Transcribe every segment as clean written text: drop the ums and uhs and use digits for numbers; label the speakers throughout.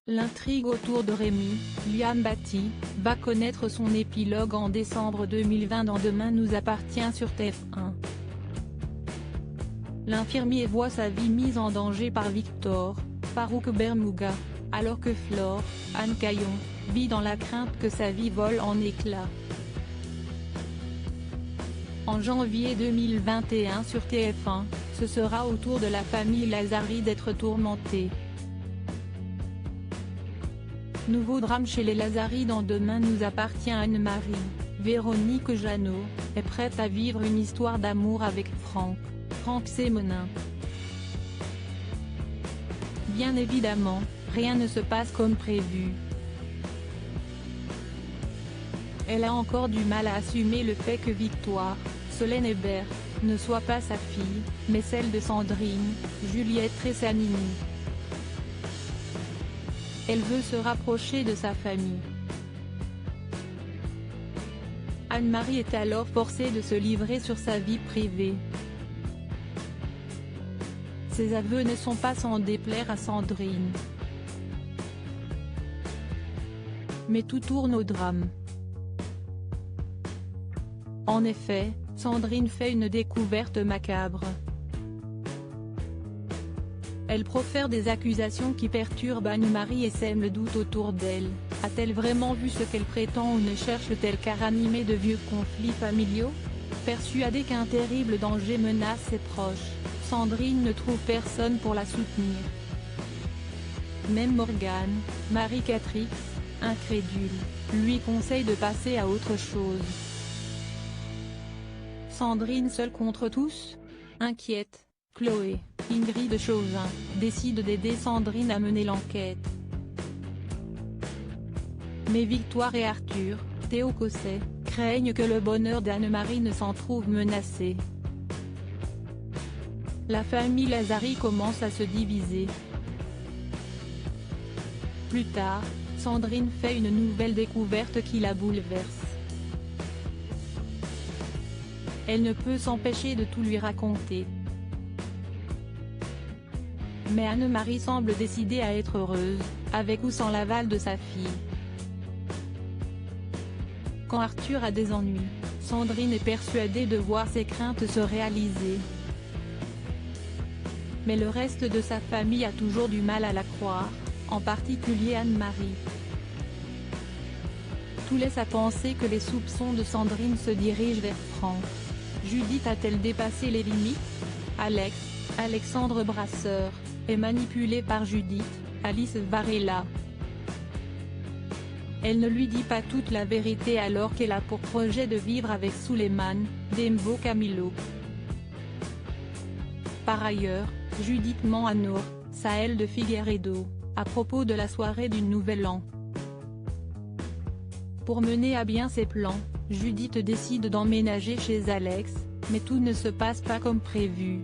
Speaker 1: L'intrigue autour de Rémi, Liam Batty, va connaître son épilogue en décembre 2020 dans Demain nous appartient sur TF1. L'infirmier voit sa vie mise en danger par Victor, Farouk Bermouga, alors que Flore, Anne Caillon, vit dans la crainte que sa vie vole en éclats. En janvier 2021 sur TF1, ce sera au tour de la famille Lazari d'être tourmentée. Nouveau drame chez les Lazari dans Demain nous appartient. Anne-Marie, Véronique Jeannot, est prête à vivre une histoire d'amour avec Franck Sémonin. Bien évidemment, rien ne se passe comme prévu. Elle a encore du mal à assumer le fait que Victoire, Solène Hébert, ne soit pas sa fille, mais celle de Sandrine, Juliette Tressanini. Elle veut se rapprocher de sa famille. Anne-Marie est alors forcée de se livrer sur sa vie privée. Ses aveux ne sont pas sans déplaire à Sandrine. Mais tout tourne au drame. En effet, Sandrine fait une découverte macabre. Elle profère des accusations qui perturbent Anne-Marie et sèment le doute autour d'elle. A-t-elle vraiment vu ce qu'elle prétend ou ne cherche-t-elle qu'à ranimer de vieux conflits familiaux? Persuadée qu'un terrible danger menace ses proches, Sandrine ne trouve personne pour la soutenir. Même Morgane, Marie-Catrix, incrédule, lui conseille de passer à autre chose. Sandrine seule contre tous? Inquiète, Chloé, Ingrid Chauvin, décide d'aider Sandrine à mener l'enquête. Mais Victoire et Arthur, Théo Cosset, craignent que le bonheur d'Anne-Marie ne s'en trouve menacé. La famille Lazari commence à se diviser. Plus tard, Sandrine fait une nouvelle découverte qui la bouleverse. Elle ne peut s'empêcher de tout lui raconter. Mais Anne-Marie semble décidée à être heureuse, avec ou sans l'aval de sa fille. Quand Arthur a des ennuis, Sandrine est persuadée de voir ses craintes se réaliser. Mais le reste de sa famille a toujours du mal à la croire, en particulier Anne-Marie. Tout laisse à penser que les soupçons de Sandrine se dirigent vers Franck. Judith a-t-elle dépassé les limites? Alexandre Brasseur, est manipulé par Judith, Alice Varela. Elle ne lui dit pas toute la vérité alors qu'elle a pour projet de vivre avec Souleymane Dembo Camilo. Par ailleurs, Judith ment à Nour Saël de Figueiredo, à propos de la soirée du Nouvel An. Pour mener à bien ses plans, Judith décide d'emménager chez Alex, mais tout ne se passe pas comme prévu.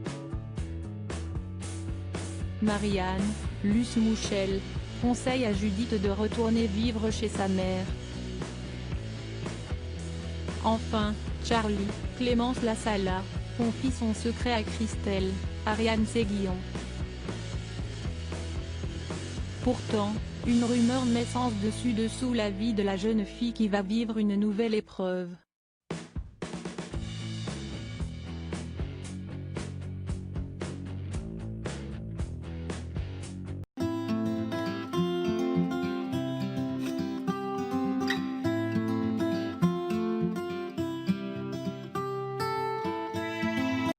Speaker 1: Marianne, Luce Mouchel, conseille à Judith de retourner vivre chez sa mère. Enfin, Charlie, Clémence Lassala, confie son secret à Christelle, Ariane Séguillon. Pourtant, une rumeur met sens dessus-dessous la vie de la jeune fille qui va vivre une nouvelle épreuve.